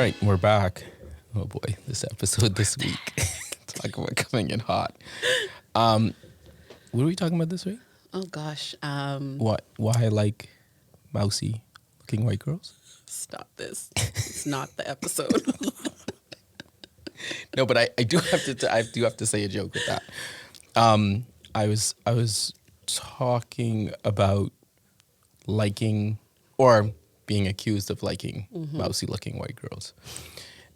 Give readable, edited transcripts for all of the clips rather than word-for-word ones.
right, we're back. Oh boy, this episode this week. Talk about coming in hot. What are we talking about this week? Oh gosh. Why I like mousy looking white girls? Stop this. It's not the episode. No, but I do have to say a joke with that. I was talking about liking or being accused of liking mousy looking white girls.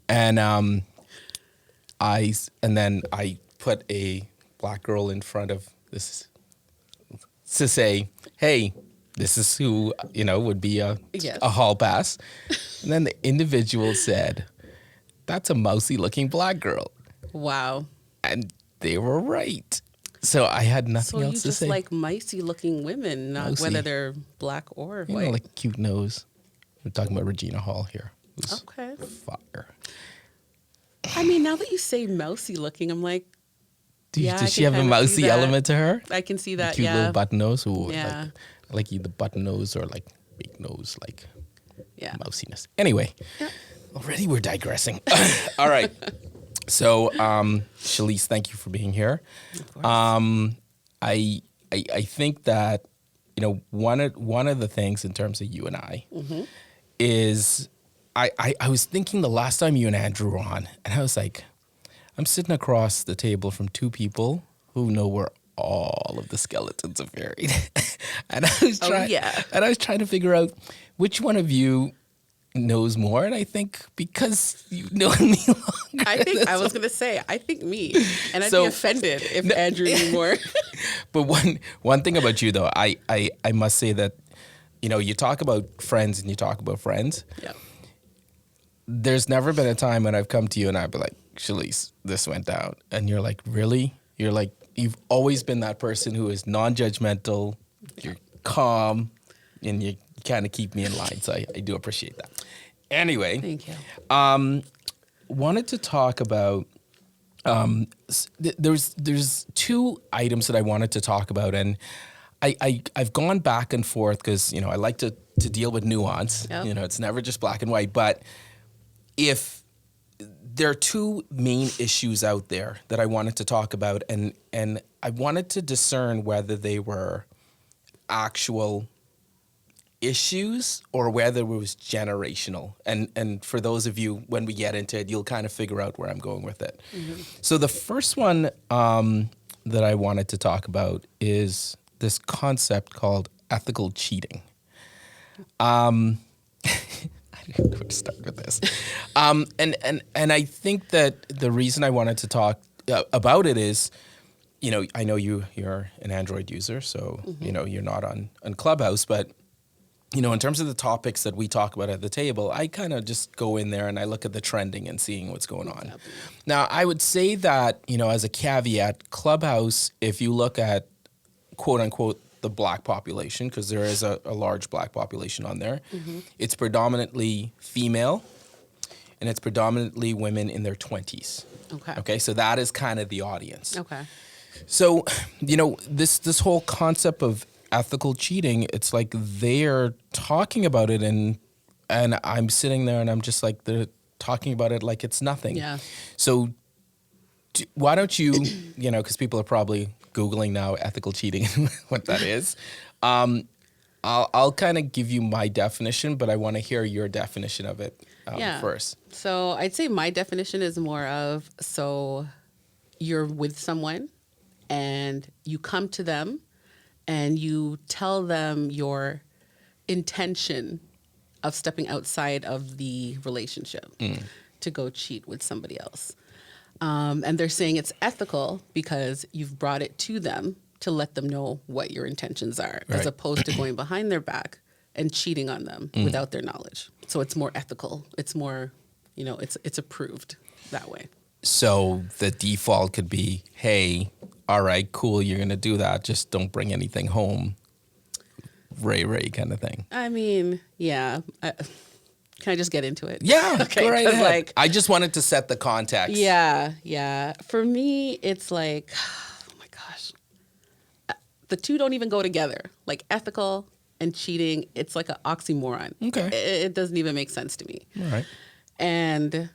And then I put a black girl in front of this to say, hey, this is who, would be a hall pass. And then the individual said, that's a mousy looking black girl. Wow. And they were right. So I had nothing else to say. So you just like micey looking women, not Mousy. whether they're black or white. Like cute nose. We're talking about Regina Hall here. Who's Okay. fire. I mean, now that you say mousy looking, I'm like, Does she have a mousy element to her? I can see that, Cute little button nose. Ooh, Yeah. I like either button nose or like big nose, like Yeah. mousiness. Anyway, Yeah. already we're digressing. All right. So, Shalise, thank you for being here. Of course. I think that, one of the things in terms of you and I is I was thinking the last time you and Andrew were on, and I was like, I'm sitting across the table from two people who know where all of the skeletons are buried. And I was trying to figure out which one of you knows more. And I think because you've known me longer. I was going to say, I think me. And I'd be offended if Andrew knew more. But one thing about you, though, I must say that, you talk about friends and you talk about friends. Yeah. There's never been a time when I've come to you and I'd be like, Shalise, this went down. And you're like, really? You're like, you've always been that person who is non-judgmental. You're calm and you kind of keep me in line. So I do appreciate that. Anyway. Thank you. Wanted to talk about, there's two items that I wanted to talk about. And I've gone back and forth because, I like to deal with nuance. Yep. It's never just black and white. But if there are two main issues out there that I wanted to talk about, and I wanted to discern whether they were actual issues or whether it was generational. And for those of you, when we get into it, you'll kind of figure out where I'm going with it. Mm-hmm. So the first one that I wanted to talk about is this concept called ethical cheating. I don't know where to start with this. And I think that the reason I wanted to talk about it is, I know you're an Android user, so, you're not on Clubhouse, but, in terms of the topics that we talk about at the table, I kind of just go in there and I look at the trending and seeing what's going on. Exactly. Now, I would say that, as a caveat, Clubhouse, if you look at, quote unquote, the black population, because there is a large black population on there. Mm-hmm. It's predominantly female, and it's predominantly women in their 20s. Okay, so that is kind of the audience. Okay. So, this whole concept of ethical cheating, it's like they're talking about it, and I'm sitting there, and I'm just like, they're talking about it like it's nothing. Yeah. So, why don't you, because people are probably Googling now ethical cheating and what that is. I'll kind of give you my definition, but I want to hear your definition of it first. So I'd say my definition is more of, so you're with someone and you come to them and you tell them your intention of stepping outside of the relationship to go cheat with somebody else. And they're saying it's ethical because you've brought it to them to let them know what your intentions are, as opposed to going behind their back and cheating on them without their knowledge. So it's more ethical. It's more, it's approved that way. So the default could be, hey, all right, cool, you're going to do that. Just don't bring anything home. Ray kind of thing. I mean, yeah. Can I just get into it? Yeah, okay. Go right ahead. I just wanted to set the context. Yeah. For me, it's like, oh my gosh, the two don't even go together. Like ethical and cheating, it's like an oxymoron. Okay, it doesn't even make sense to me. All right. And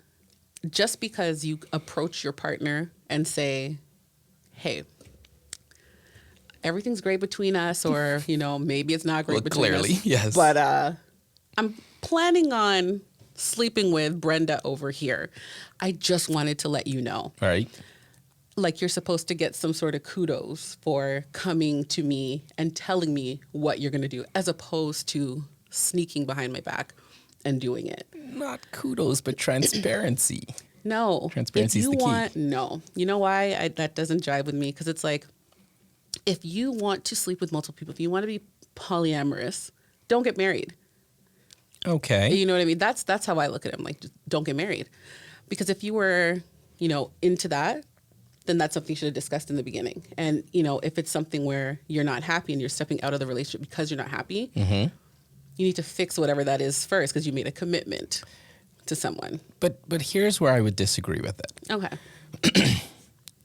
just because you approach your partner and say, hey, everything's great between us, or, maybe it's not great Well, between clearly, us. yes. But I'm planning on sleeping with Brenda over here. I just wanted to let you know. Right. Like, you're supposed to get some sort of kudos for coming to me and telling me what you're going to do, as opposed to sneaking behind my back and doing it. Not kudos, but transparency. No. Transparency is the key. No. You know why that doesn't jive with me? Because it's like, if you want to sleep with multiple people, if you want to be polyamorous, don't get married. Okay. You know what I mean? That's how I look at it. I'm like, just don't get married. Because if you were, into that, then that's something you should have discussed in the beginning. And, if it's something where you're not happy and you're stepping out of the relationship because you're not happy, you need to fix whatever that is first, because you made a commitment to someone. But here's where I would disagree with it. Okay.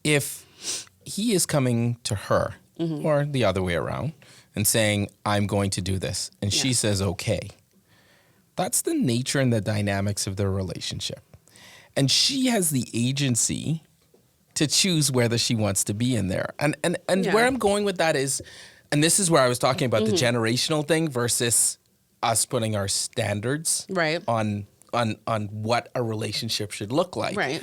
If he is coming to her or the other way around and saying, I'm going to do this, and she says, okay, that's the nature and the dynamics of their relationship. And she has the agency to choose whether she wants to be in there. And where I'm going with that is, and this is where I was talking about the generational thing versus us putting our standards on what a relationship should look like. Right.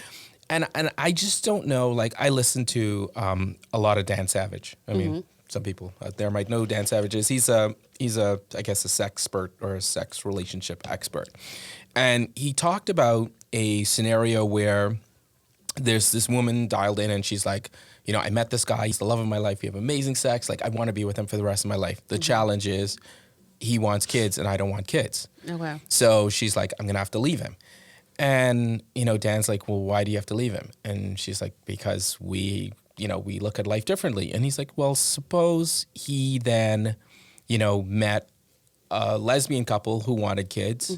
And I just don't know. Like, I listen to a lot of Dan Savage. I mean, some people out there might know Dan Savage is. He's a I guess a sex expert or a sex relationship expert. And he talked about a scenario where there's this woman dialed in and she's like, I met this guy. He's the love of my life. We have amazing sex. Like, I want to be with him for the rest of my life. The challenge is he wants kids and I don't want kids. Oh, wow. So she's like, I'm going to have to leave him. And, Dan's like, well, why do you have to leave him? And she's like, because we look at life differently. And he's like, well, suppose he then, met a lesbian couple who wanted kids.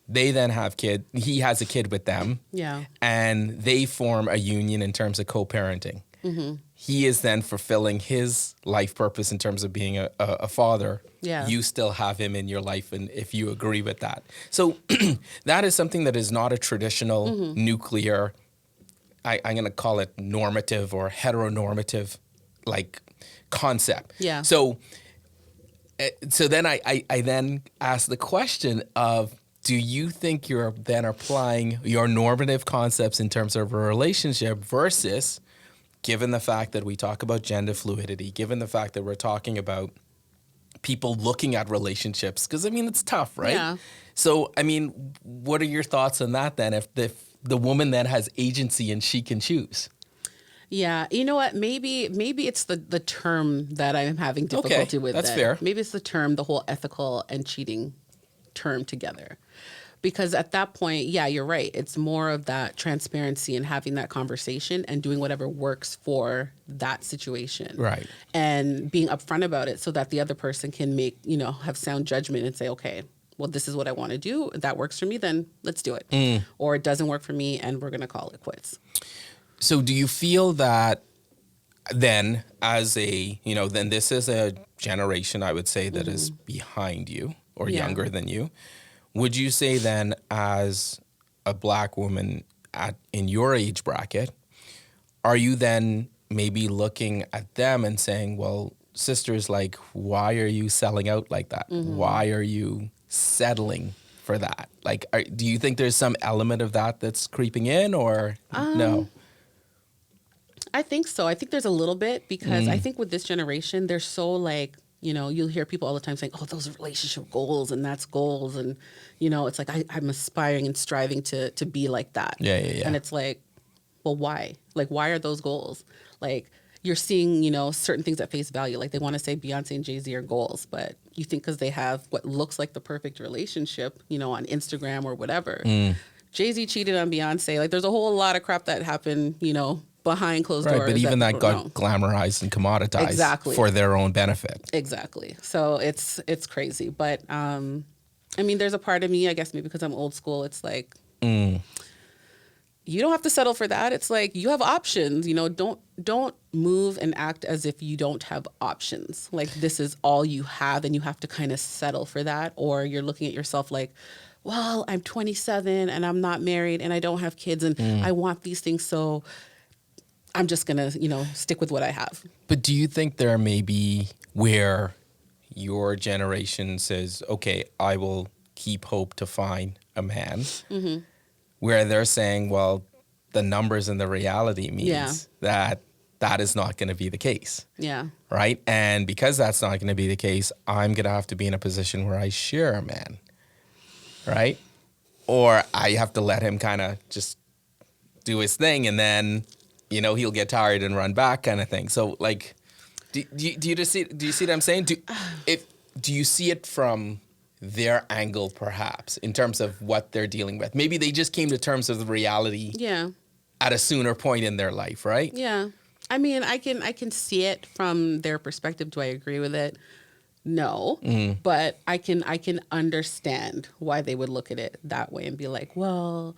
They then have kids. He has a kid with them. Yeah. And they form a union in terms of co-parenting. He is then fulfilling his life purpose in terms of being a father. Yeah. You still have him in your life, and if you agree with that. So that is something that is not a traditional nuclear, I'm going to call it normative or heteronormative, like, concept. Yeah. So then I then ask the question of, do you think you're then applying your normative concepts in terms of a relationship versus, given the fact that we talk about gender fluidity, given the fact that we're talking about people looking at relationships, because, it's tough, right? Yeah. So, what are your thoughts on that then, if the woman then has agency and she can choose? Yeah, you know what? Maybe it's the term that I'm having difficulty with. That's then. fair. Maybe it's the term, the whole ethical and cheating term together. Because at that point, yeah, you're right. It's more of that transparency and having that conversation and doing whatever works for that situation. Right. And being upfront about it so that the other person can make, have sound judgment and say, okay, well, this is what I want to do. If that works for me, then let's do it. Or it doesn't work for me and we're going to call it quits. So do you feel that then then this is a generation, I would say, that is behind you or younger than you? Would you say then, as a Black woman in your age bracket, are you then maybe looking at them and saying, well, sisters, like, why are you selling out like that? Why are you settling for that? Like, do you think there's some element of that that's creeping in, or no? I think so. I think there's a little bit, because I think with this generation, they're so like, you'll hear people all the time saying, oh, those are relationship goals and that's goals. And, it's like, I'm aspiring and striving to be like that. Yeah. And it's like, well, why? Like, why are those goals? Like, you're seeing, certain things at face value. Like, they want to say Beyonce and Jay-Z are goals, but you think because they have what looks like the perfect relationship, on Instagram or whatever. Jay-Z cheated on Beyonce. Like, there's a whole lot of crap that happened, behind closed doors. Right, but even that got glamorized and commoditized for their own benefit. Exactly. So it's crazy. But, there's a part of me, I guess maybe because I'm old school, it's like, you don't have to settle for that. It's like, you have options, don't move and act as if you don't have options. Like, this is all you have and you have to kind of settle for that. Or you're looking at yourself like, well, I'm 27 and I'm not married and I don't have kids and I want these things, so I'm just going to, stick with what I have. But do you think there may be where your generation says, okay, I will keep hope to find a man, where they're saying, well, the numbers and the reality means that is not going to be the case. Yeah. Right? And because that's not going to be the case, I'm going to have to be in a position where I share a man. Right? Or I have to let him kind of just do his thing, and then, he'll get tired and run back kind of thing. So, like, do you see what I'm saying? Do you see it from their angle, perhaps, in terms of what they're dealing with? Maybe they just came to terms with the reality at a sooner point in their life, right? Yeah. I mean, I can see it from their perspective. Do I agree with it? No. But I can understand why they would look at it that way and be like, well,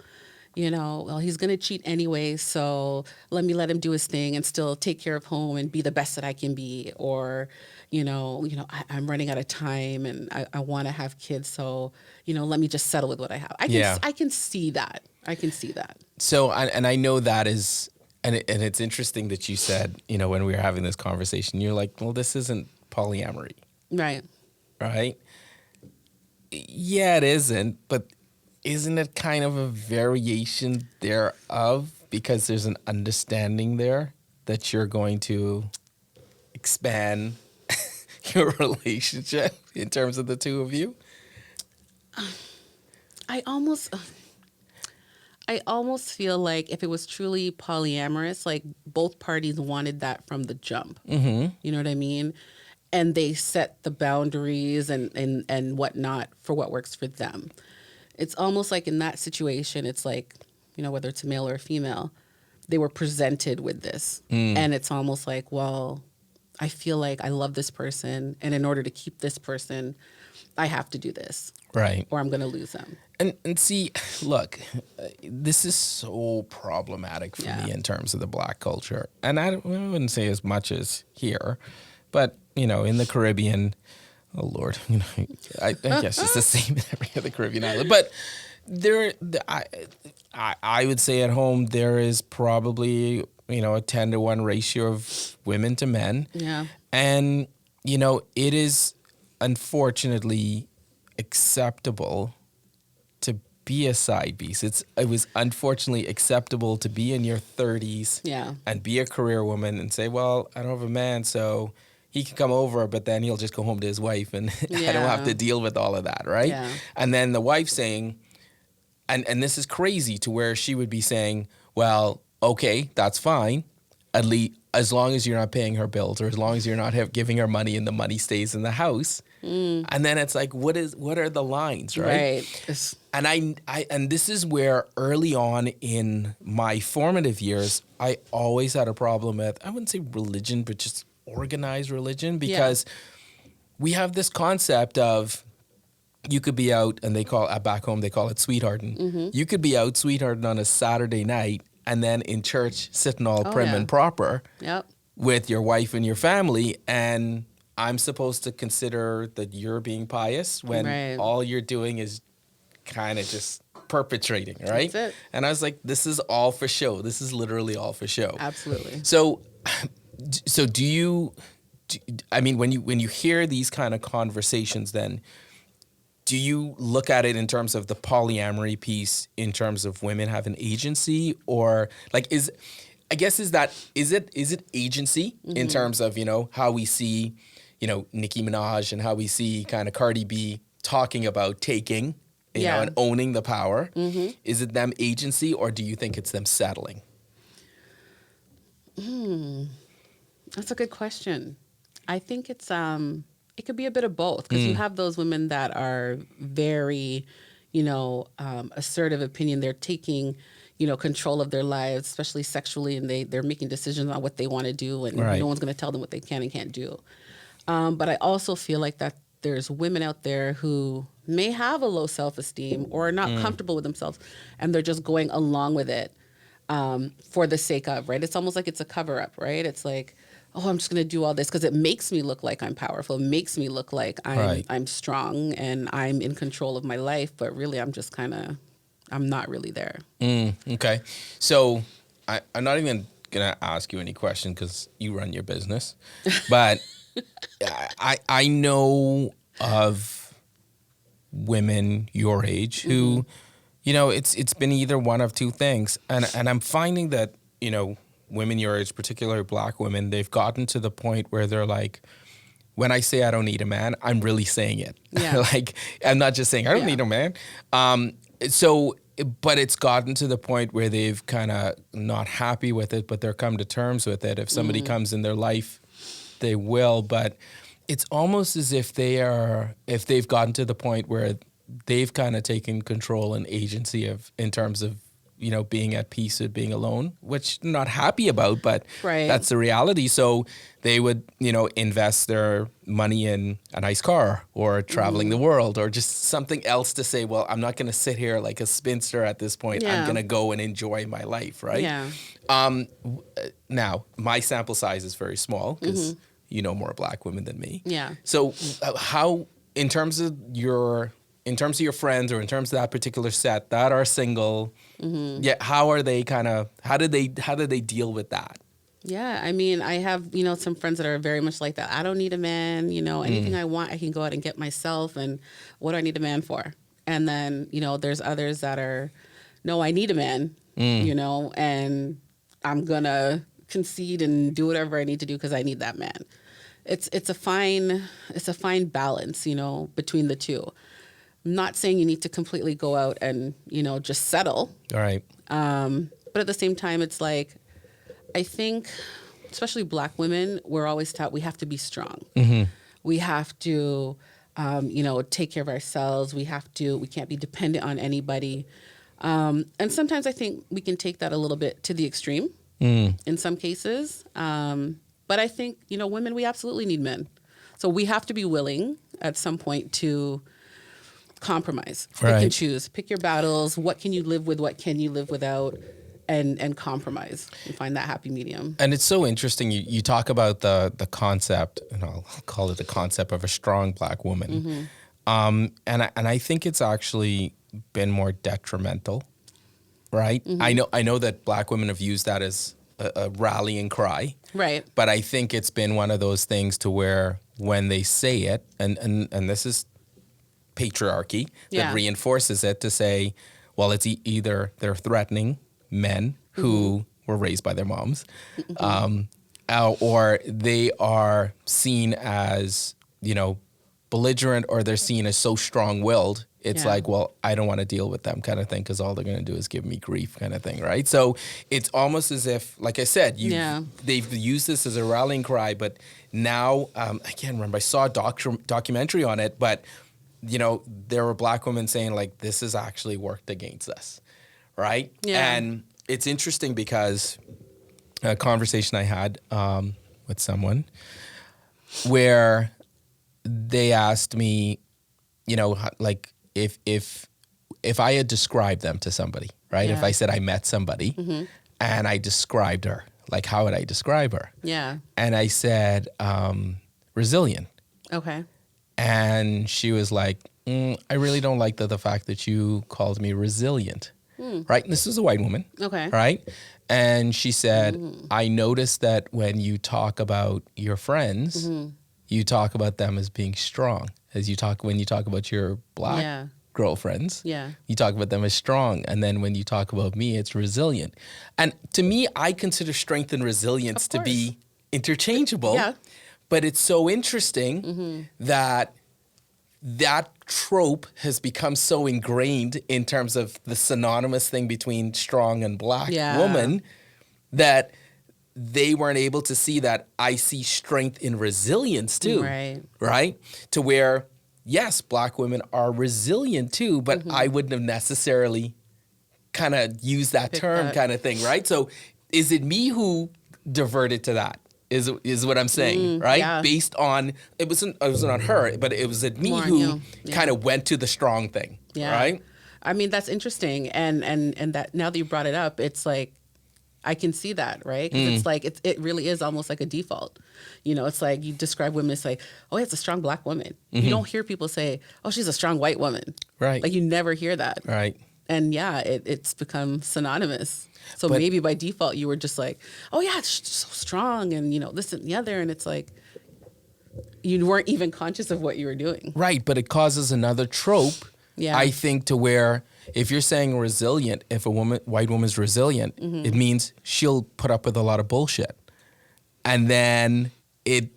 he's going to cheat anyway, so let him do his thing and still take care of home and be the best that I can be. Or, I'm running out of time and I want to have kids, so, let me just settle with what I have. I can see that. I can see that. So, and I know that is, and it's interesting that you said, when we were having this conversation, you're like, well, this isn't polyamory. Right. Right? Yeah, it isn't, but isn't it kind of a variation thereof, because there's an understanding there that you're going to expand your relationship in terms of the two of you? I almost feel like if it was truly polyamorous, like both parties wanted that from the jump. You know what I mean? And they set the boundaries and whatnot for what works for them. It's almost like in that situation, it's like, whether it's a male or a female, they were presented with this. And it's almost like, well, I feel like I love this person, and in order to keep this person, I have to do this. Right. Or I'm going to lose them. And see, look, this is so problematic for me in terms of the Black culture. And I wouldn't say as much as here, but, in the Caribbean, oh Lord, I guess it's the same in every other Caribbean island. But I would say at home there is probably, a 10-to-1 ratio of women to men. Yeah. And, it is unfortunately acceptable to be a side piece. It was unfortunately acceptable to be in your 30s and be a career woman and say, well, I don't have a man, so he can come over, but then he'll just go home to his wife, and I don't have to deal with all of that, right? Yeah. And then the wife saying, and this is crazy, to where she would be saying, well, okay, that's fine, at least as long as you're not paying her bills, or as long as you're not giving her money and the money stays in the house. And then it's like, what are the lines, right? Right. And and this is where early on in my formative years, I always had a problem with, I wouldn't say religion, but just organized religion, because we have this concept of, you could be out, and back home they call it sweethearting. You could be out sweethearting on a Saturday night, and then in church sitting all prim and proper with your wife and your family, and I'm supposed to consider that you're being pious when all you're doing is kind of just perpetrating, right? That's it. And I was like, this is all for show. This is literally all for show. Absolutely. So do you, I mean, when you hear these kind of conversations, then do you look at it in terms of the polyamory piece, in terms of women having agency, or like is it agency in terms of, how we see, Nicki Minaj, and how we see kind of Cardi B talking about taking, and owning the power? Is it them agency, or do you think it's them settling? That's a good question. I think it's it could be a bit of both, because you have those women that are very, assertive opinion. They're taking, control of their lives, especially sexually, and they're making decisions on what they want to do, and no one's going to tell them what they can and can't do. But I also feel like that there's women out there who may have a low self-esteem or are not comfortable with themselves, and they're just going along with it for the sake of, right? It's almost like it's a cover-up, right? It's like, oh, I'm just going to do all this because it makes me look like I'm powerful. It makes me look like Right. I'm strong and I'm in control of my life. But really, I'm just I'm not really there. Okay. So I'm not even going to ask you any question because you run your business. But I know of women your age who, it's been either one of two things. And I'm finding that, women your age, particularly Black women, they've gotten to the point where they're like, when I say I don't need a man, I'm really saying it. Yeah. Like, I'm not just saying I don't need a man. But it's gotten to the point where they've kind of not happy with it, but they're come to terms with it. If somebody comes in their life, they will. But it's almost as if if they've gotten to the point where they've kind of taken control and agency in terms of, being at peace with being alone, which they're not happy about, but Right. that's the reality. So they would, invest their money in a nice car or traveling the world or just something else to say, well, I'm not going to sit here like a spinster at this point. I'm going to go and enjoy my life, right? Yeah. Now, my sample size is very small because you know more Black women than me. Yeah. So how, in terms of your friends or in terms of that particular set that are single, how are they how did they deal with that? Yeah, I mean, I have, some friends that are very much like that. I don't need a man, anything I want, I can go out and get myself. And what do I need a man for? And then, there's others that are, no, I need a man, and I'm going to concede and do whatever I need to do because I need that man. It's a fine balance, between the two. I'm not saying you need to completely go out and, just settle. All right. But at the same time, it's like, I think, especially Black women, we're always taught we have to be strong. We have to, take care of ourselves. We can't be dependent on anybody. And sometimes I think we can take that a little bit to the extreme in some cases. But I think, women, we absolutely need men. So we have to be willing at some point to compromise. Pick and choose. Pick your battles. What can you live with? What can you live without? And compromise and find that happy medium. And it's so interesting. You talk about the concept, and I'll call it the concept of a strong Black woman. And I think it's actually been more detrimental, right? I know that Black women have used that as a rallying cry. Right. But I think it's been one of those things to where when they say it, and this is patriarchy that reinforces it to say, well, it's either they're threatening men who were raised by their moms, or they are seen as, belligerent, or they're seen as so strong-willed. It's like, well, I don't want to deal with them kind of thing because all they're going to do is give me grief kind of thing, right? So it's almost as if, like I said, they've used this as a rallying cry, but now, I can't remember, I saw a documentary on it, but, there were Black women saying, like, this has actually worked against us. Right? Yeah. And it's interesting because a conversation I had with someone where they asked me, like if I had described them to somebody, right? If I said I met somebody and I described her, like how would I describe her? Yeah. And I said, resilient. Okay. And she was like, I really don't like the fact that you called me resilient. Right? And this is a white woman. Okay. Right? And she said, I noticed that when you talk about your friends, you talk about them as being strong. When you talk about your Black girlfriends, you talk about them as strong. And then when you talk about me, it's resilient. And to me, I consider strength and resilience to be interchangeable. Yeah. But it's so interesting that trope has become so ingrained in terms of the synonymous thing between strong and Black woman that they weren't able to see that I see strength in resilience too. Right? To where, yes, Black women are resilient too, but I wouldn't have necessarily kind of used that term kind of thing, right? So is it me who diverted to that? Is what I'm saying, right? Yeah. Based on, it wasn't on her, but it was me who kind of went to the strong thing, right? I mean, that's interesting. And that now that you brought it up, it's like, I can see that, right? 'Cause it's like it really is almost like a default. It's like you describe women as like, oh, it's a strong black woman. You don't hear people say, oh, she's a strong white woman. Right. Like you never hear that. Right. And yeah, it's become synonymous. So But- maybe by default you were just like, oh yeah, she's so strong, and this and the other, and it's like you weren't even conscious of what you were doing. Right, but it causes another trope, Yeah. I think, to where if you're saying resilient, if a white woman's resilient, it means she'll put up with a lot of bullshit. And then it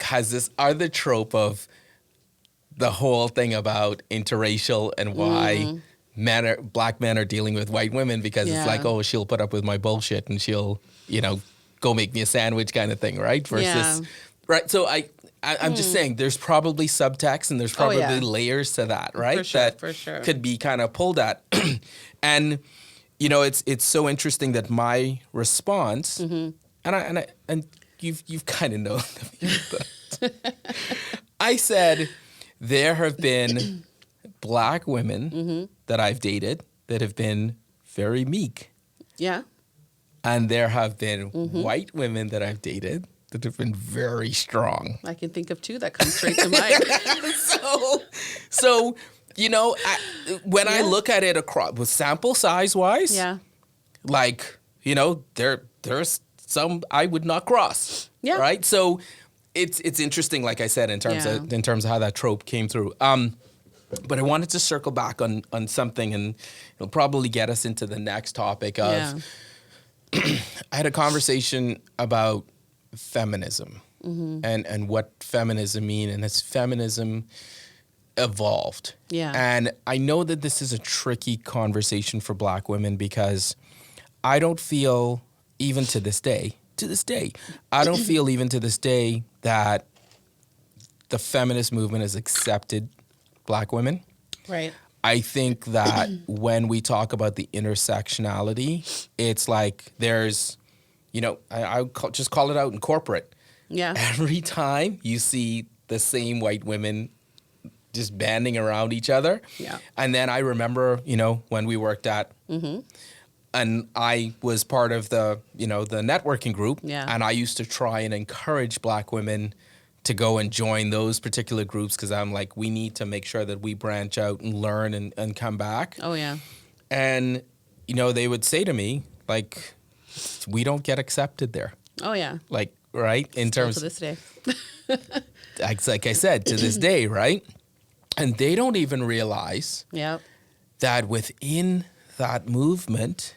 has this other trope of the whole thing about interracial and why black men are dealing with white women, because it's like, oh, she'll put up with my bullshit and she'll, go make me a sandwich kind of thing, right? Versus, right. So I'm just saying there's probably subtext and there's probably layers to that, right? For sure, that for sure. could be kind of pulled at. And, it's so interesting that my response, and you've kind of known me, but I said there have been black women that I've dated that have been very meek. Yeah. And there have been white women that I've dated that have been very strong. I can think of two that come straight to mind. So when I look at it across with sample size wise, like, there's some I would not cross. Yeah. Right. So it's interesting, like I said, in terms of how that trope came through. But I wanted to circle back on something, and it'll probably get us into the next topic of I had a conversation about feminism and what feminism means, and has feminism evolved? Yeah. And I know that this is a tricky conversation for black women, because I don't feel, even to this day, I don't feel even to this day that the feminist movement has accepted black women. Right. I think that when we talk about the intersectionality, it's like there's, just call it out in corporate. Yeah. Every time you see the same white women just banding around each other. Yeah. And then I remember, when we worked at, and I was part of the networking group. Yeah. And I used to try and encourage black women to go and join those particular groups, because I'm like, we need to make sure that we branch out and learn and come back. Oh, yeah. And, they would say to me, like, we don't get accepted there. Oh, yeah. Like, right? In terms to this day. like I said, to this day, right? And they don't even realize that within that movement,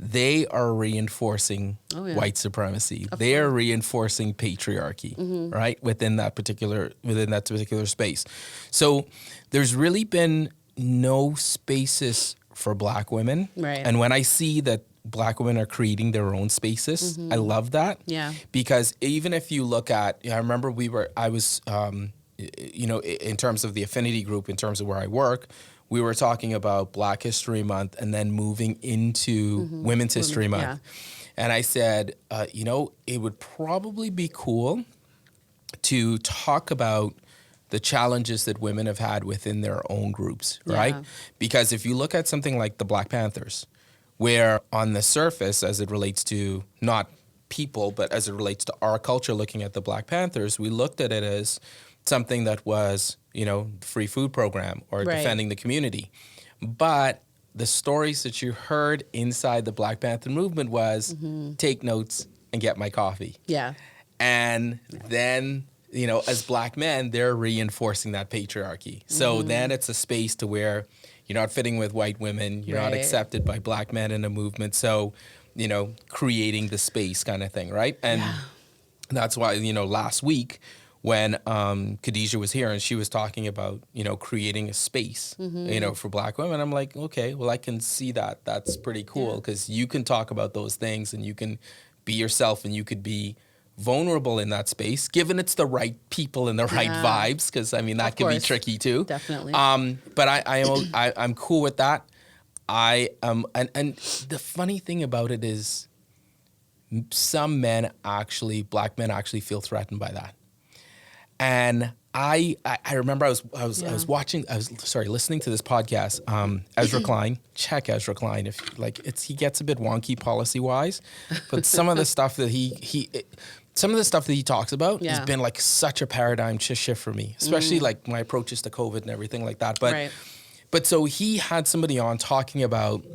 they are reinforcing white supremacy. They are reinforcing patriarchy, right? Within that particular space. So there's really been no spaces for black women. Right. And when I see that black women are creating their own spaces, I love that. Yeah. Because even if you look at, I remember I was, in terms of the affinity group, in terms of where I work, we were talking about Black History Month and then moving into Women's History Month. Yeah. And I said, it would probably be cool to talk about the challenges that women have had within their own groups, right? Because if you look at something like the Black Panthers, where on the surface, as it relates to not people, but as it relates to our culture, looking at the Black Panthers, we looked at it as something that was, free food program or defending the community. But the stories that you heard inside the Black Panther movement was take notes and get my coffee. Yeah. And then, as black men, they're reinforcing that patriarchy. So then it's a space to where you're not fitting with white women, you're not accepted by black men in a movement. So, creating the space kind of thing, right? And that's why, last week, when Khadijah was here and she was talking about, creating a space, for black women, I'm like, okay, well, I can see that. That's pretty cool, because you can talk about those things and you can be yourself and you could be vulnerable in that space, given it's the right people and the right vibes, because, that can be tricky too. Definitely. But I'm cool with that. And the funny thing about it is some black men actually feel threatened by that. And I remember I was watching, listening to this podcast. Ezra Klein, check Ezra Klein if like he gets a bit wonky policy wise, but some of the stuff that some of the stuff that he talks about has been like such a paradigm shift for me, especially like my approaches to COVID and everything like that. But so he had somebody on talking about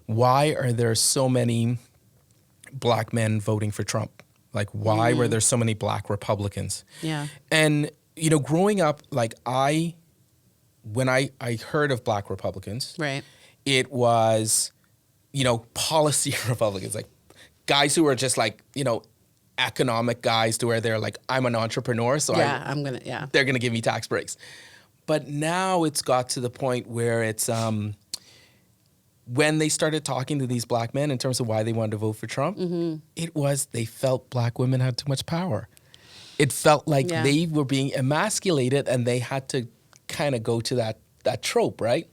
why are there so many black men voting for Trump? Like why were there so many black Republicans? Yeah. And you know, growing up, like when I heard of black Republicans, Right. it was, you know, policy Republicans, like guys who were just like, you know, economic guys to where they're like, I'm an entrepreneur, so they're gonna give me tax breaks. But now it's got to the point where it's when they started talking to these black men in terms of why they wanted to vote for Trump, it was they felt black women had too much power. It felt like they were being emasculated and they had to kind of go to that trope, right?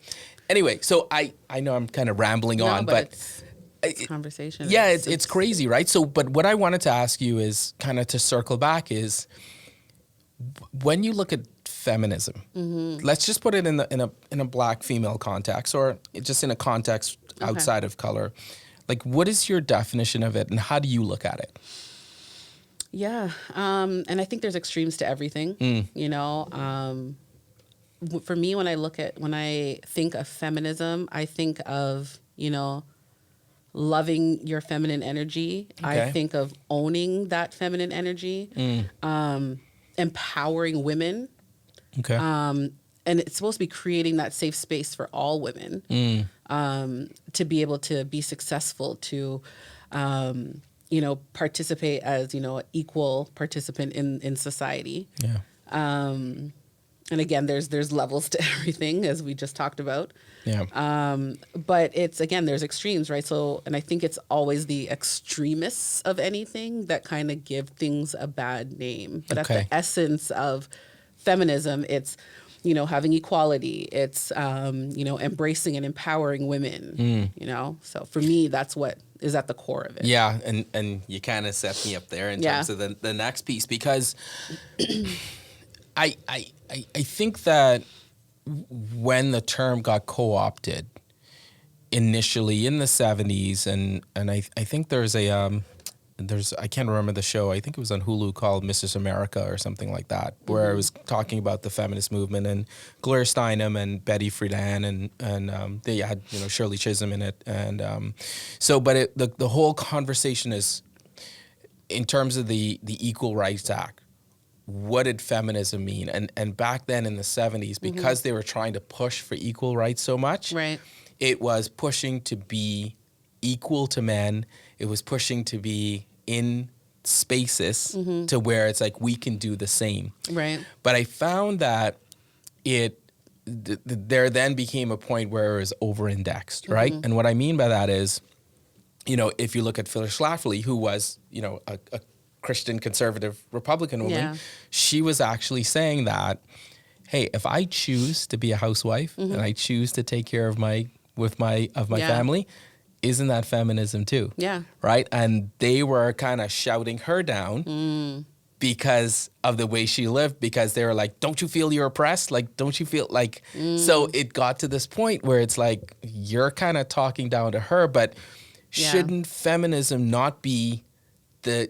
Anyway, so I know I'm kind of rambling on, but it's conversation. Yeah, it's crazy, right? So, but what I wanted to ask you is kind of to circle back is when you look at feminism, let's just put it in a black female context or just in a context outside of color. Like, what is your definition of it and how do you look at it? Yeah. And I think there's extremes to everything, you know. For me, when I think of feminism, I think of, you know, loving your feminine energy. Okay. I think of owning that feminine energy, empowering women. Okay. And it's supposed to be creating that safe space for all women to be able to be successful, to you know, participate as, you know, an equal participant in society. Yeah. And again, there's levels to everything, as we just talked about. Yeah. But it's, again, there's extremes, right? So, and I think it's always the extremists of anything that kind of give things a bad name. But at the essence of feminism, it's, you know, having equality. It's, you know, embracing and empowering women, you know? So for me, that's what is at the core of it. Yeah, and you kind of set me up there in terms of the next piece, because I think that when the term got co-opted initially in the 70s, and I think there's I can't remember the show, I think it was on Hulu called Mrs. America or something like that, where I was talking about the feminist movement and Gloria Steinem and Betty Friedan and they had, you know, Shirley Chisholm in it. And so, but the whole conversation is in terms of the Equal Rights Act. What did feminism mean? And back then in the 70s, because they were trying to push for equal rights so much, Right. it was pushing to be equal to men. It was pushing to be in spaces to where it's like we can do the same. Right. But I found that there then became a point where it was over-indexed, right? And what I mean by that is, you know, if you look at Phyllis Schlafly, who was, you know, a Christian conservative Republican woman, she was actually saying that, hey, if I choose to be a housewife and I choose to take care of my family, isn't that feminism too? Yeah. Right? And they were kind of shouting her down because of the way she lived, because they were like, don't you feel you're oppressed? Like, don't you feel like, so it got to this point where it's like, you're kind of talking down to her, but shouldn't feminism not be the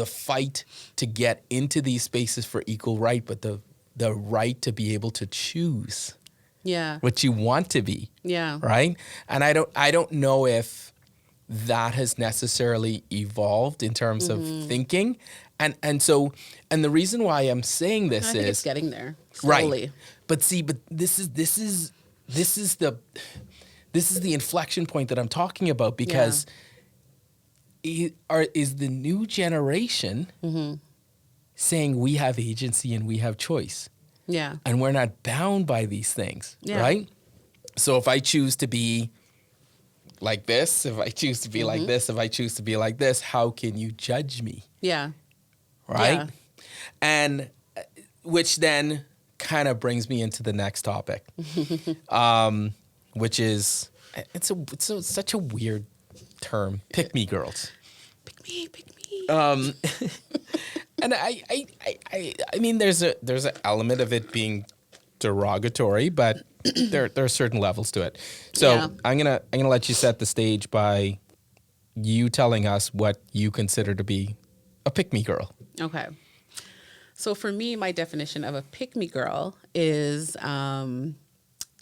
fight to get into these spaces for equal right, but the right to be able to choose what you want to be. Yeah. Right? And I don't know if that has necessarily evolved in terms of thinking. And so the reason why I'm saying this I think is it's getting there slowly. Right. But this is the inflection point that I'm talking about, because is the new generation saying we have agency and we have choice. Yeah. And we're not bound by these things, right? So if I choose to be like this, if I choose to be like this, if I choose to be like this, how can you judge me? Yeah. Right? Yeah. And which then kind of brings me into the next topic, which is, it's such a weird term, pick me girls. Pick me. And I mean, there's an element of it being derogatory, but there are certain levels to it. So Yeah. I'm gonna let you set the stage by you telling us what you consider to be a pick-me girl. Okay. So for me, my definition of a pick-me girl is,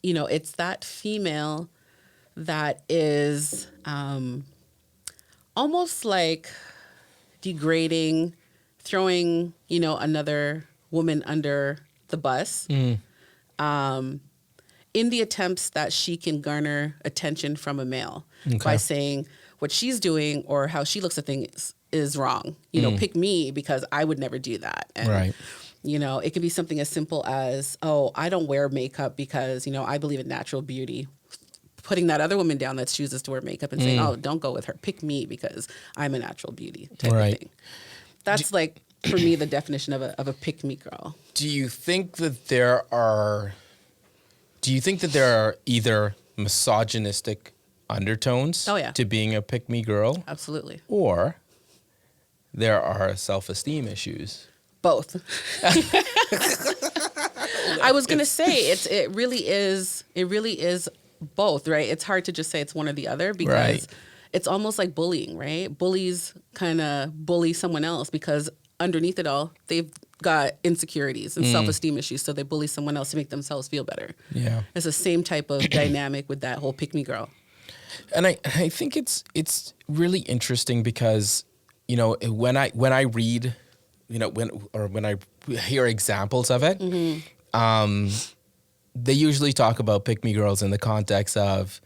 it's that female that is almost like degrading, throwing, another woman under the bus, in the attempts that she can garner attention from a male by saying what she's doing or how she looks at things is wrong. Pick me because I would never do that. And, Right. it can be something as simple as, oh, I don't wear makeup because, I believe in natural beauty. Putting that other woman down that chooses to wear makeup and saying, oh, don't go with her. Pick me because I'm a natural beauty type of thing. That's for me, the definition of a pick me girl. Do you think that there are either misogynistic undertones to being a pick me girl? Absolutely. Or there are self-esteem issues? Both. I was going to say it really is both, right? It's hard to just say it's one or the other because it's almost like bullying, right? Bullies kind of bully someone else because underneath it all, they've got insecurities and self-esteem issues, so they bully someone else to make themselves feel better. Yeah. It's the same type of dynamic with that whole pick me girl. And I think it's really interesting because, when I read, when I hear examples of it, they usually talk about pick me girls in the context of,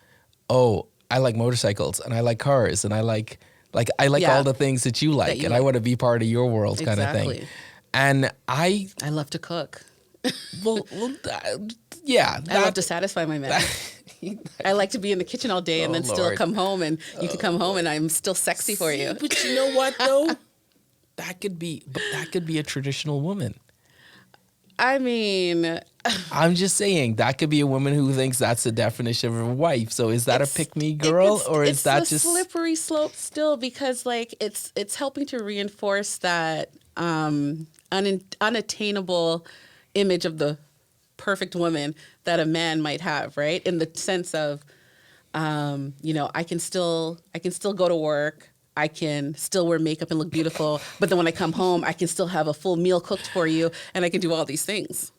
oh, I like motorcycles and I like cars and I like all the things that you like and I want to be part of your world kind of thing. And I love to cook. Yeah. I love to satisfy my man. I like to be in the kitchen all day and then still come home and you can come home and I'm still sexy for you. But you know what though? That could be a traditional woman. I mean, I'm just saying that could be a woman who thinks that's the definition of a wife. So is that a pick me girl or is that just it's a slippery slope still because it's helping to reinforce that unattainable image of the perfect woman that a man might have, right? In the sense of, I can still go to work. I can still wear makeup and look beautiful, but then when I come home, I can still have a full meal cooked for you, and I can do all these things.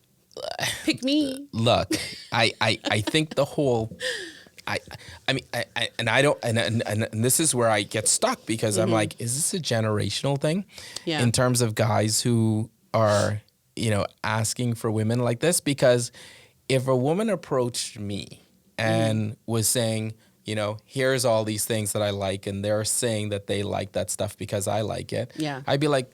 Pick me. Look, I think the whole, I mean, this is where I get stuck because I'm like, is this a generational thing? Yeah. In terms of guys who are, asking for women like this? Because if a woman approached me and was saying, here's all these things that I like, and they're saying that they like that stuff because I like it. Yeah. I'd be like,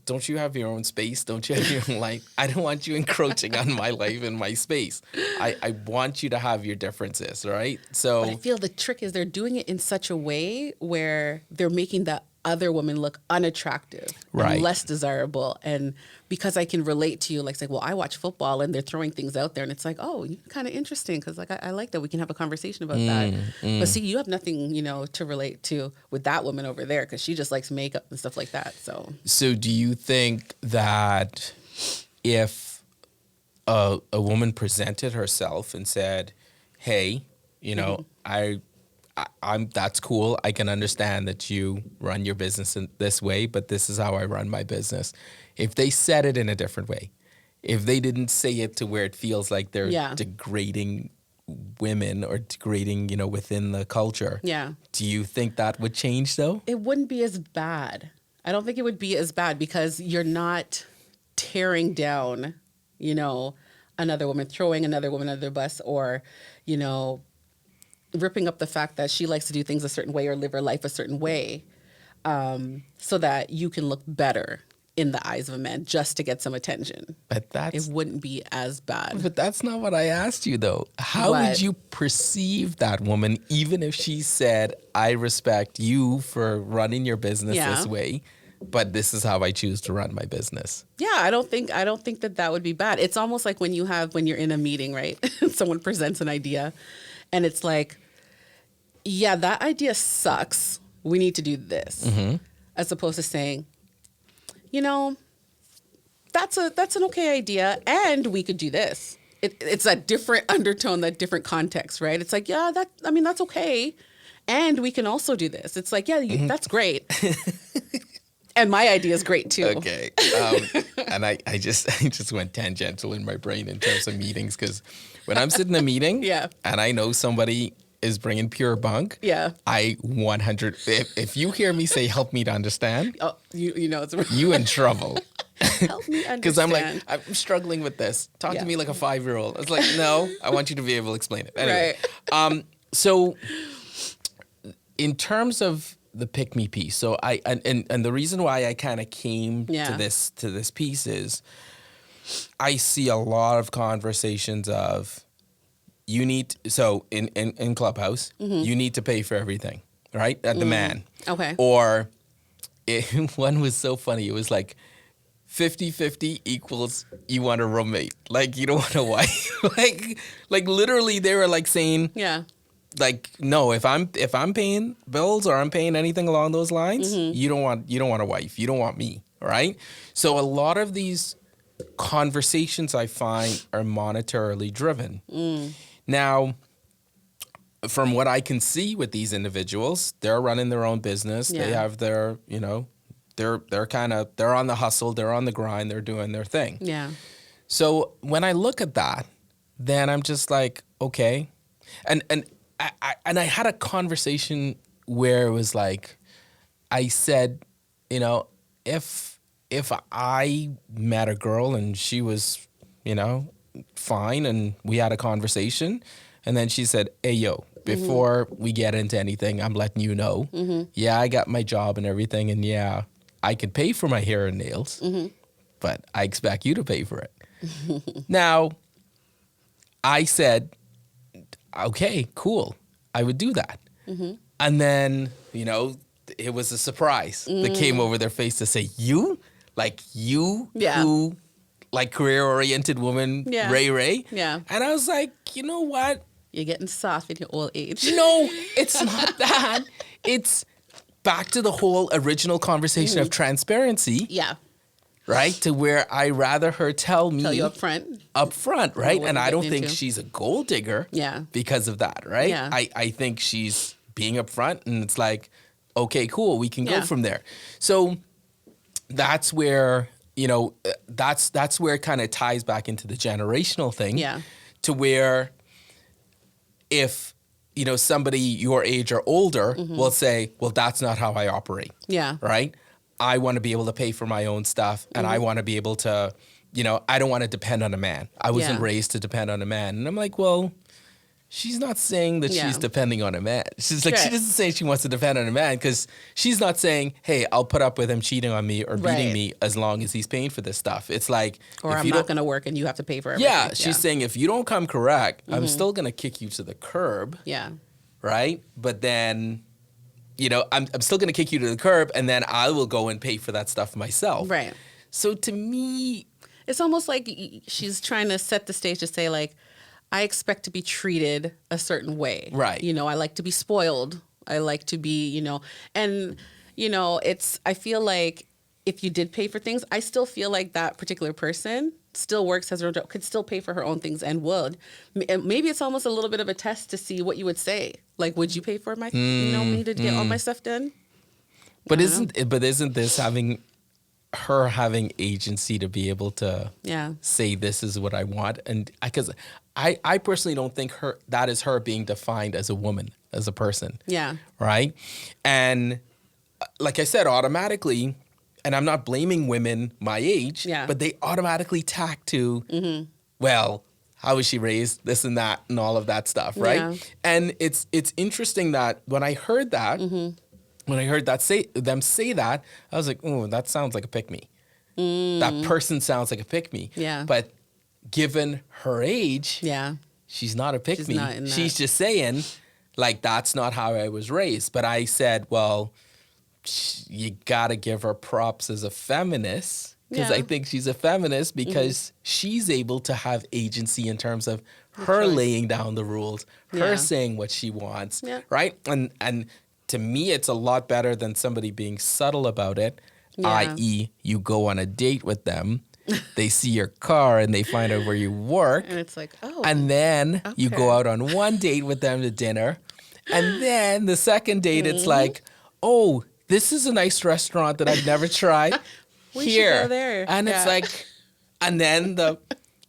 don't you have your own space? Don't you have your own life? I don't want you encroaching on my life and my space. I want you to have your differences, right? So but I feel the trick is they're doing it in such a way where they're making the other woman look unattractive, and less desirable. And because I can relate to you, like, say, well, I watch football and they're throwing things out there and it's like, oh, you're kind of interesting because I like that. We can have a conversation about that. But see, you have nothing, to relate to with that woman over there because she just likes makeup and stuff like that. So do you think that if a woman presented herself and said, hey, I'm that's cool. I can understand that you run your business in this way, but this is how I run my business. If they said it in a different way, if they didn't say it to where it feels like they're degrading women or degrading, within the culture. Yeah. Do you think that would change though? It wouldn't be as bad. I don't think it would be as bad because you're not tearing down, another woman, throwing another woman under the bus or, ripping up the fact that she likes to do things a certain way or live her life a certain way so that you can look better in the eyes of a man just to get some attention. But it wouldn't be as bad. But that's not what I asked you, though. How would you perceive that woman, even if she said, I respect you for running your business this way, but this is how I choose to run my business? Yeah, I don't think that would be bad. It's almost like when you're in a meeting, right? Someone presents an idea and it's like, yeah, that idea sucks. We need to do this. As opposed to saying, that's an okay idea, and we could do this. It's a different undertone, that different context, right? It's like, yeah, that's okay, and we can also do this. It's like, yeah, that's great, and my idea is great too. Okay, and I just went tangential in my brain in terms of meetings, because when I'm sitting in a meeting, Yeah. and I know somebody is bringing pure bunk, Yeah. I 100. If you hear me say "help me to understand," Oh, you know it's you in trouble. help me understand. Because I'm like, I'm struggling with this. Talk Yeah. to me like a 5-year-old. It's like, no, I want you to be able to explain it. Anyway, Right. So in terms of the pick me piece, so and the reason why I kind of came Yeah. to this piece is I see a lot of conversations of in Clubhouse, you need to pay for everything, right? At the man. Okay. Or one was so funny. It was like 50-50 equals you want a roommate. Like, you don't want a wife. like literally they were like saying, Yeah. like, no, if I'm paying bills or I'm paying anything along those lines, you don't want a wife. You don't want me, right? So a lot of these conversations I find are monetarily driven. Now, from what I can see with these individuals, they're running their own business. They Yeah. have their, they're on the hustle, they're on the grind, they're doing their thing. Yeah. So when I look at that, then I'm just like, okay. And I had a conversation where it was like, I said, if I met a girl and she was, fine, and we had a conversation, and then she said, hey, yo, before we get into anything, I'm letting you know, yeah, I got my job and everything, and yeah, I can pay for my hair and nails, but I expect you to pay for it. Now, I said, okay, cool, I would do that. And then, it was a surprise that came over their face to say, you? Like, you Yeah. who, like, career-oriented woman, Yeah. Ray? Yeah. And I was like, you know what? You're getting soft in your old age. No, it's not that. It's back to the whole original conversation of transparency, Yeah. right? To where I rather her tell me Tell you up front. right? what And you're I don't getting think into. she's a gold digger Yeah. because of that, right? Yeah. I think she's being upfront, and it's like, okay, cool, we can Yeah. go from there. So that's where, that's where it kind of ties back into the generational thing. Yeah. To where if, somebody your age or older will say, well, that's not how I operate. Yeah. Right? I want to be able to pay for my own stuff, and I want to be able to, I don't want to depend on a man. I wasn't Yeah. raised to depend on a man. And I'm like, well, she's not saying that Yeah. she's depending on a man. She's like, she Right. doesn't say she wants to depend on a man, because she's not saying, hey, I'll put up with him cheating on me or beating Right. me as long as he's paying for this stuff. It's like, Or if I'm you not don't- going to work and you have to pay for everything. yeah, she's saying, if you don't come correct, I'm still going to kick you to the curb, Yeah. right? But then, I'm still going to kick you to the curb, and then I will go and pay for that stuff myself. Right. So to me, It's almost like she's trying to set the stage to say, like, I expect to be treated a certain way. Right. I like to be spoiled. I like to be, and, I feel like if you did pay for things, I still feel like that particular person still works as her job, could still pay for her own things and would. And maybe it's almost a little bit of a test to see what you would say. Like, would you pay for my, me to get all my stuff done? but isn't this having agency to be able to Yeah. say this is what I want? And because I personally don't think that is her being defined as a woman, as a person. Yeah. Right? And like I said, automatically, and I'm not blaming women my age, Yeah. but they automatically tack to, well, how was she raised, this and that, and all of that stuff, right? Yeah. And it's interesting that when I heard that, them say that, I was like, oh, that sounds like a pick me. That person sounds like a pick me. Yeah. But given her age, Yeah. she's not a pick She's me. not in that. She's just saying, like, that's not how I was raised. But I said, well, you gotta give her props as a feminist, because Yeah. I think she's a feminist because she's able to have agency in terms of her choice. laying down the rules, her Yeah. saying what she wants, Yeah. right? And to me, it's a lot better than somebody being subtle about it, Yeah. i.e., you go on a date with them they see your car and they find out where you work. And it's like, oh. And then you go okay. out on one date with them to dinner. And then the second date, it's Mm-hmm. like, oh, this is a nice restaurant that I've never tried. We Here. should go there. And it's Yeah. like, and then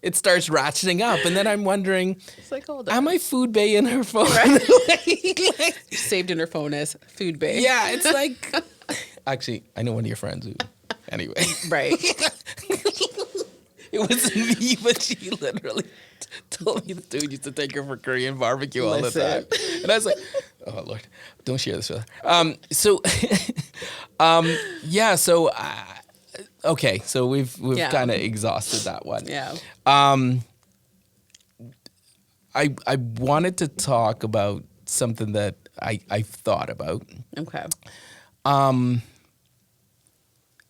it starts ratcheting up. And then I'm wondering, It's like, hold on. am I food bay in her phone? Saved in her phone as food bae. Yeah, it's like, actually, I know one of your friends who, anyway. Right. It wasn't me, but she literally told me the dude used to take her for Korean barbecue all the time. Listen. And I was like, oh, Lord, don't share this with her. Yeah, so, okay, so we've Yeah. kind of exhausted that one. Yeah. I wanted to talk about something that I've thought about Okay.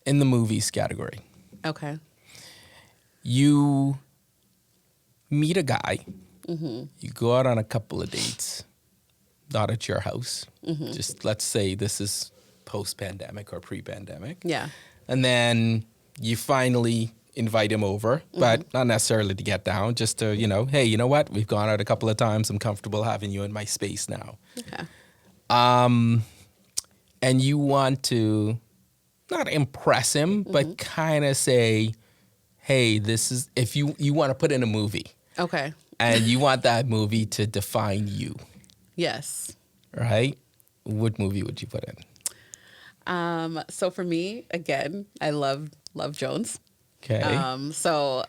in the movies category. Okay. You meet a guy, you go out on a couple of dates, not at your house. Just let's say this is post-pandemic or pre-pandemic. Yeah. And then you finally invite him over, but not necessarily to get down, just to, hey, you know what? We've gone out a couple of times. I'm comfortable having you in my space now. Okay. And you want to not impress him, but kind of say, hey, this is, if you want to put in a movie Okay. and you want that movie to define you, Yes. right? What movie would you put in? So for me, again, I love Jones. Okay. So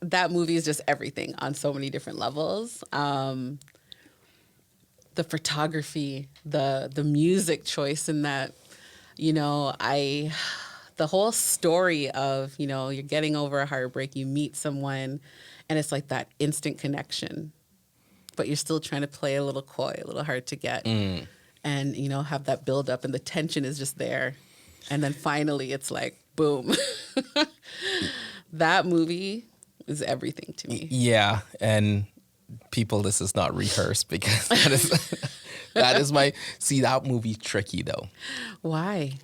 that movie is just everything on so many different levels. The photography, the music choice in that, the whole story of, you're getting over a heartbreak, you meet someone, and it's like that instant connection, but you're still trying to play a little coy, a little hard to get, and, have that build up, and the tension is just there. And then finally it's like, boom. That movie is everything to me. Yeah, and people, this is not rehearsed because that is my, see, that movie's tricky though. Why?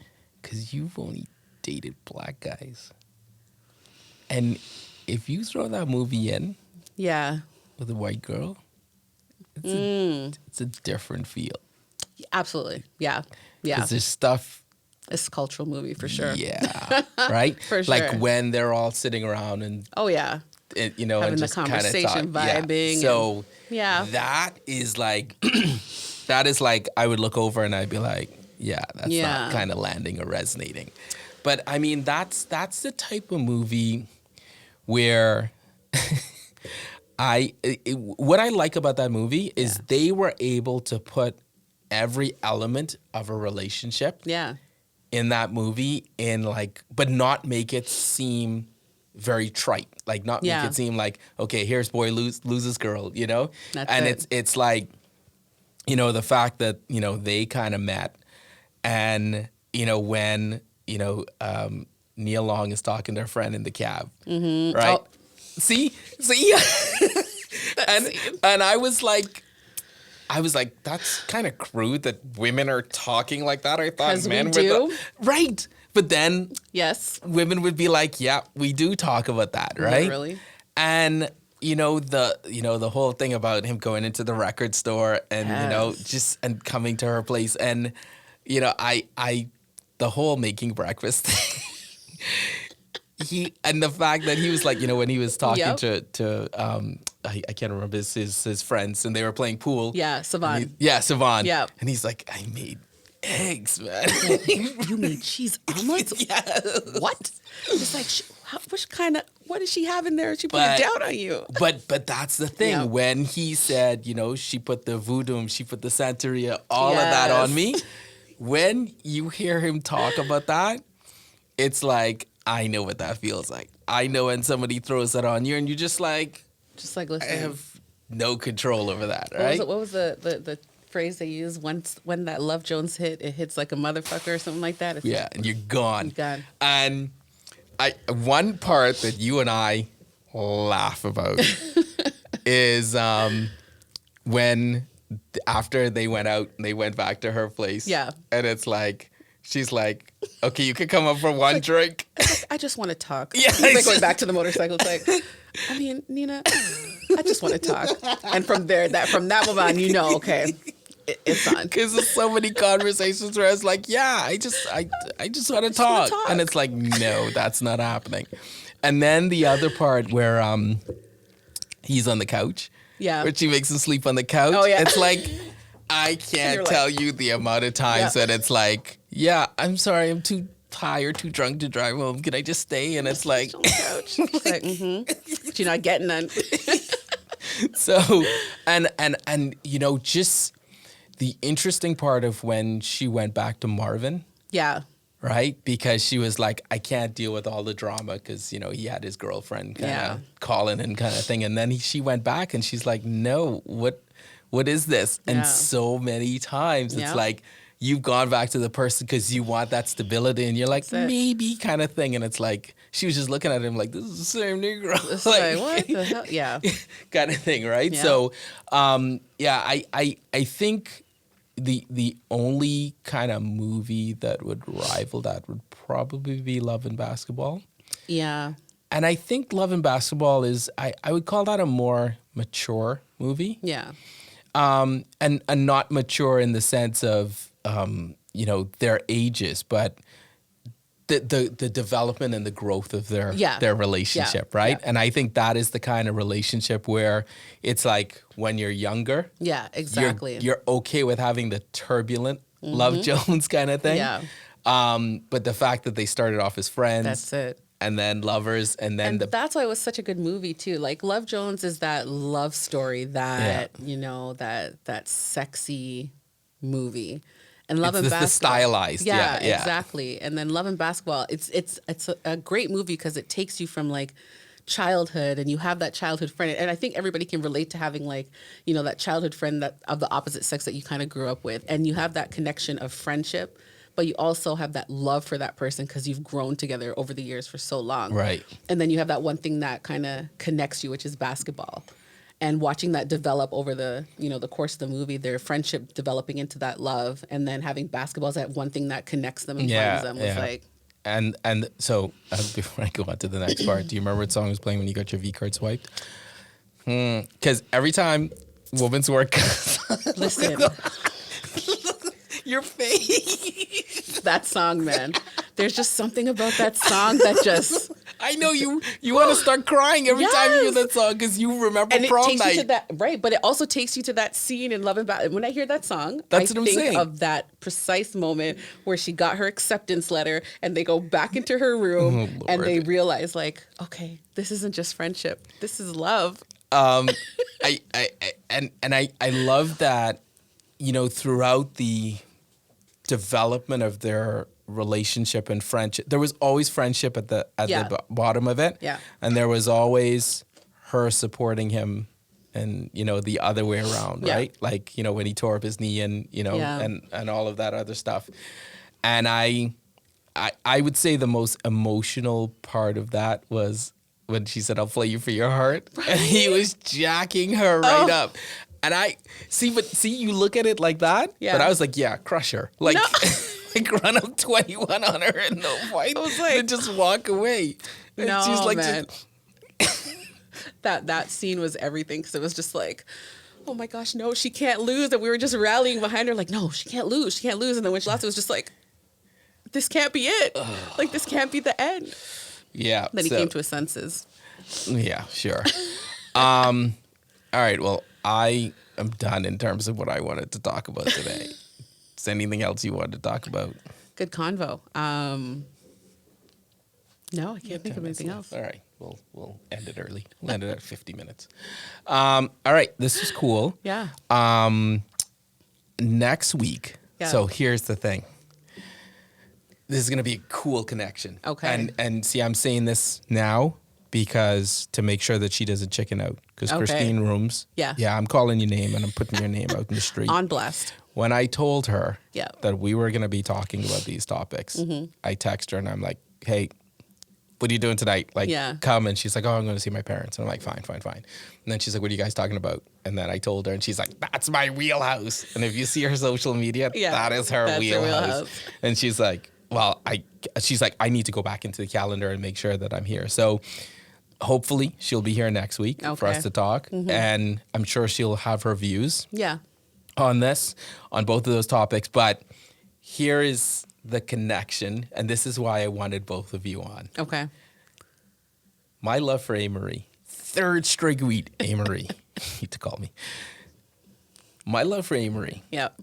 Because you've only dated black guys. And if you throw that movie in Yeah. with a white girl, it's a different feel. Absolutely. Yeah. Yeah. Because there's stuff, It's a cultural movie for sure. yeah, right? For Like sure. when they're all sitting around and, Oh yeah. and Having and the just kind of conversation, vibing, Yeah. So yeah. that is like, I would look over and I'd be like, yeah, that's not kind of landing or resonating. But I mean, that's the type of movie where what I like about that movie is they were able to put every element of a relationship Yeah. in that movie in like, but not make it seem very trite. Like not make it seem like, okay, here's boy loses girl, That's and it. it's like, the fact that, they kind of met and, when, Neil Long is talking to a friend in the cab, right? Oh. See? and I was like, that's kind of crude that women are talking like that. I thought 'Cause we men would do. right. But then Yes. women would be like, yeah, we do talk about that, right? Really? And the whole thing about him going into the record store and Yes. and coming to her place and the whole making breakfast thing. And the fact that he was like, when he was talking to I can't remember his friends and they were playing pool. Yeah. Savon. Savon. Yeah. And he's like, I made eggs, man. You made cheese omelets? Yeah. What? It's like, what does she have in there? She put it down on you. But that's the thing. Yeah. When he said, she put the voodoo, she put the Santeria, all of that on me. When you hear him talk about that, it's like, I know what that feels like. I know when somebody throws that on you and you're just like, listen. I have no control over that, right? What was the phrase they used when that Love Jones hit? It hits like a motherfucker or something like that. It's Yeah, and you're gone. Gone. And one part that you and I laugh about is when after they went out and they went back to her place. Yeah. And it's like she's like, okay, you can come up for one drink. I just want to talk. Yeah, He's like going back to the motorcycle. It's like, I mean, Nina, I just want to talk. And from that moment on, you know, okay, it's on. Because there's so many conversations where I was like, yeah, I just want to talk. And it's like, no, that's not happening. And then the other part where he's on the couch. Yeah. Where she makes him sleep on the couch. Oh, yeah. It's like, I can't tell you the amount of times that it's like, yeah, I'm sorry, I'm too tired, too drunk to drive home. Can I just stay? And it's like, on the couch. It's like, but you're not getting none. So, and you know, just the interesting part of when she went back to Marvin. Yeah. Right? Because she was like, I can't deal with all the drama because, you know, he had his girlfriend kind of calling and kind of thing. And then she went back and she's like, no, what is this? And so many times it's like, you've gone back to the person because you want that stability and you're like, maybe kind of thing. And it's like, she was just looking at him like, this is the same Negro. It's like, what the hell? Yeah. Kind of thing, right? Yeah. So, I think the only kind of movie that would rival that would probably be Love and Basketball. Yeah. And I think Love and Basketball is, I would call that a more mature movie. Yeah. And not mature in the sense of, you know, their ages, but the development and the growth of their relationship, right? Yeah. And I think that is the kind of relationship where it's like when you're younger. Yeah, exactly. You're okay with having the turbulent Love Jones kind of thing. Yeah. But the fact that they started off as friends. That's it. And then lovers, and then that's why it was such a good movie too. Like Love Jones is that love story that you know that sexy movie, and Love and Basketball, the stylized, yeah, exactly. And then Love and Basketball, it's a great movie because it takes you from like childhood, and you have that childhood friend, and I think everybody can relate to having like, you know, that childhood friend that of the opposite sex that you kind of grew up with, and you have that connection of friendship. But you also have that love for that person because you've grown together over the years for so long. Right. And then you have that one thing that kind of connects you, which is basketball. And watching that develop over the, you know, the course of the movie, their friendship developing into that love, and then having basketball as that one thing that connects them and binds them was like. And so before I go on to the next part, do you remember what song was playing when you got your V card swiped? Because every time Woman's Work. Listen. Your face. That song, man. There's just something about that song that just. I know you want to start crying every time you hear that song because you remember and prom it takes night. You to that, right, but it also takes you to that scene in Love and Basketball. When I hear that song, I think of that precise moment where she got her acceptance letter and they go back into her room and they realize like, okay, this isn't just friendship. This is love. I love that, you know, throughout the development of their relationship and friendship, there was always friendship at the bottom of it. Yeah. And there was always her supporting him and, you know, the other way around, right? Like, you know, when he tore up his knee and, you know, and all of that other stuff. And I would say the most emotional part of that was when she said, I'll play you for your heart. Right. And he was jacking her right up. And you look at it like that. Yeah. But I was like, yeah, crush her. Like, like run up 21 on her and no fight. I was like, and just walk away. And no, she's like, man. That scene was everything because it was just like, oh my gosh, no, she can't lose. And we were just rallying behind her like, no, she can't lose. She can't lose. And then when she lost, it was just like, this can't be it. Like, this can't be the end. Yeah. Then he came to his senses. Yeah, sure. All right, well, I am done in terms of what I wanted to talk about today. Is there anything else you wanted to talk about? Good convo. No, I can't think of anything else. All right, we'll end it early. We'll end it at 50 minutes. All right, this is cool. Yeah. Next week. Yeah. So here's the thing. This is going to be a cool connection. Okay. And see, I'm saying this now because to make sure that she doesn't chicken out. Because Christine Rooms. Yeah. Yeah, I'm calling your name and I'm putting your name out in the street. On blast. When I told her that we were going to be talking about these topics, I text her and I'm like, hey, what are you doing tonight? Like, Yeah. come. And she's like, oh, I'm going to see my parents. And I'm like, fine. And then she's like, what are you guys talking about? And then I told her, and she's like, that's my wheelhouse. And if you see her social media, Yeah, that is her that's her wheelhouse. wheelhouse. And she's like, well, she's like, I need to go back into the calendar and make sure that I'm here. So hopefully she'll be here next week for us Okay. to talk. And I'm sure she'll have her views Yeah. on both of those topics. But here is the connection, and this is why I wanted both of you on. Okay. My love for Amory, third straight week, Amory, need to call me. My love for Amory, Yep.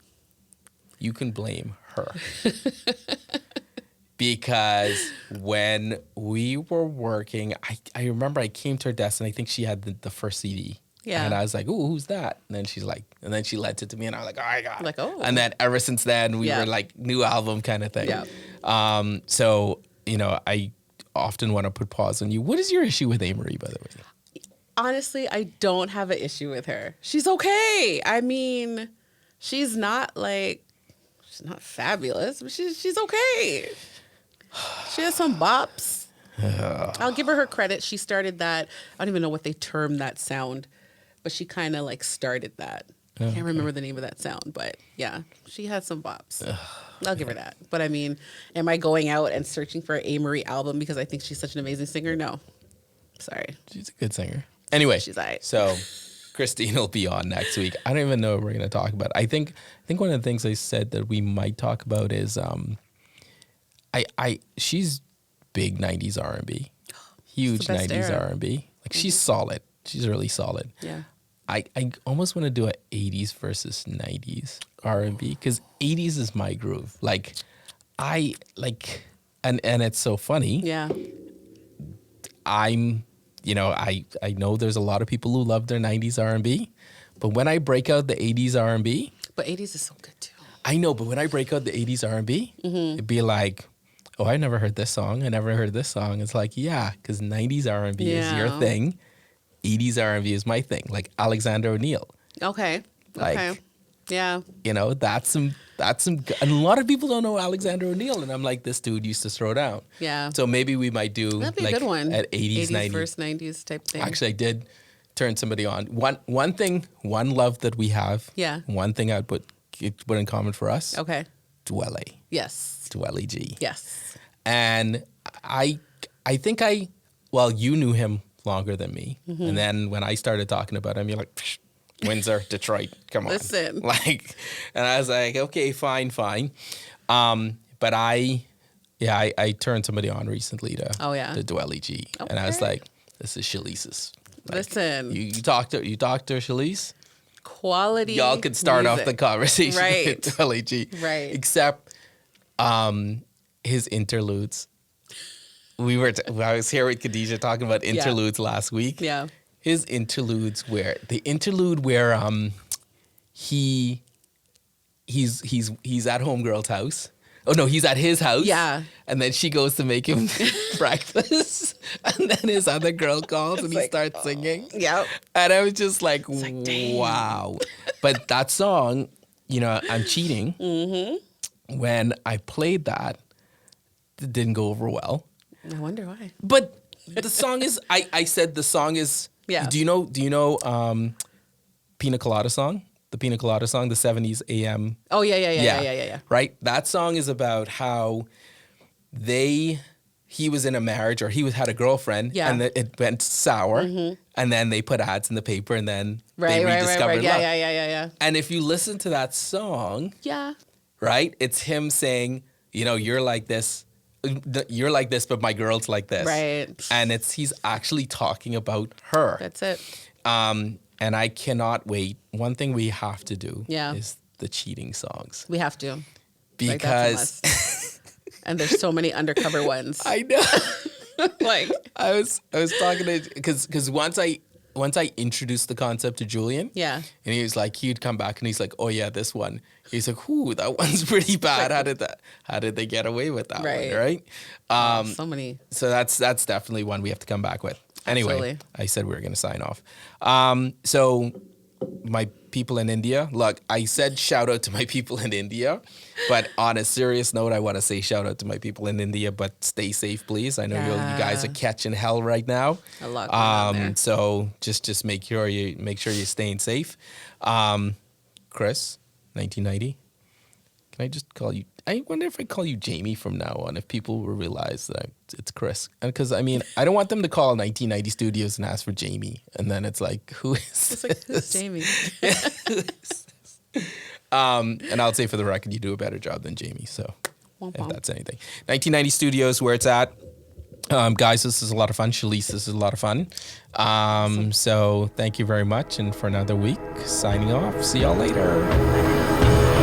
you can blame her. Because when we were working, I remember I came to her desk, and I think she had the first CD. Yeah. And I was like, ooh, who's that? And then she's like, and then she lent it to me, and I was like, oh my God. Like, oh. And then ever since then, we Yeah. were like, new album kind of thing. Yeah. So, I often want to put pause on you. What is your issue with Amory, by the way? Honestly, I don't have an issue with her. She's okay. I mean, she's not fabulous, but she's okay. She has some bops. I'll give her credit. She started that. I don't even know what they term that sound, but she kind of started that. I can't remember the name of that sound, but yeah, she had some bops. I'll give her that. But I mean, am I going out and searching for an Amory album because I think she's such an amazing singer? No. Sorry. She's a good singer. Anyway, She's all right. So Christine will be on next week. I don't even know what we're going to talk about. I think one of the things I said that we might talk about is she's big 90s R&B. Huge the best 90s era. R&B. Like she's solid. She's really solid. Yeah. I almost want to do a 80s versus 90s R&B because 80s is my groove. Like I like and it's so funny. Yeah. I know there's a lot of people who love their 90s R&B, but when I break out the 80s R&B, But 80s is so good too. I know, but when I break out the 80s R&B, it'd be like, oh, I never heard this song. I never heard this song. It's like, yeah, because 90s R&B is your Yeah. thing. 80s R&B is my thing. Like Alexander O'Neal. Okay. Like, Okay. Yeah. That's some, and a lot of people don't know Alexander O'Neal. And I'm like, this dude used to throw down. Yeah. So maybe we might do That'd be like a good one. at 80s, 90s. versus 90s type thing. Actually, I did turn somebody on. One thing, one love that we have. Yeah. One thing I'd put in common for us. Okay. Dwelle. Yes. Shalise G. Yes. And I think you knew him longer than me. Mm-hmm. And then when I started talking about him, you're like, psh, Windsor, Detroit, come on. Listen. And I was like, okay, fine. But I turned somebody on recently to Dwelle G. And I was Okay. like, this is Shalise's. Like, Listen. You talked to Shalise? Quality. Y'all could start off the music. conversation Right. with Dwelle G. Right. Except his interludes. I was here with Khadijah talking about interludes last week. Yeah. His interludes where he's at homegirl's house. Oh no, he's at his house. Yeah. And then she goes to make him breakfast. And then his other girl calls and he starts singing. Yep. And I was just like, damn. wow. But that song, I'm cheating. Mm-hmm. When I played that, it didn't go over well. I wonder why. But the song is, I said the song is, Yeah. Do you know Pina Colada song? The Pina Colada song, the 70s AM. Oh, yeah. Right? That song is about how he was in a marriage or he had a girlfriend and it went sour and then they put ads in the paper and then they rediscovered love. Yeah. And if you listen to that song, Yeah. right, it's him saying, you're like this, but my girl's like this. Right. And he's actually talking about her. That's it. And I cannot wait. One thing we have to do Yeah. is the cheating songs. We have to. Because and there's so many undercover ones. I know. Like I was talking to, because once I introduced the concept to Julian, yeah. and he was like, he'd come back and he's like, oh yeah, this one. He's like, ooh, that one's pretty bad. How did they get away with that one, right? So many. So that's definitely one we have to come back with. Anyway, Absolutely. I said we were going to sign off. So my people in India. Look, I said shout out to my people in India, but on a serious note, I want to say shout out to my people in India. But stay safe, please. I know you guys are catching hell right now. A lot going on there. So just make sure you're staying safe. Chris, 1990. Can I just call you? I wonder if I call you Jamie from now on, if people will realize that it's Chris. Because, I mean, I don't want them to call 1990 Studios and ask for Jamie. And then it's like, who is It's like, who's Jamie? And I'll say for the record, you do a better job than Jamie. So Womp if womp. that's anything. 1990 Studios, where it's at. Guys, this is a lot of fun. Shalise, this is a lot of fun. So thank you very much. And for another week, signing off. See y'all later.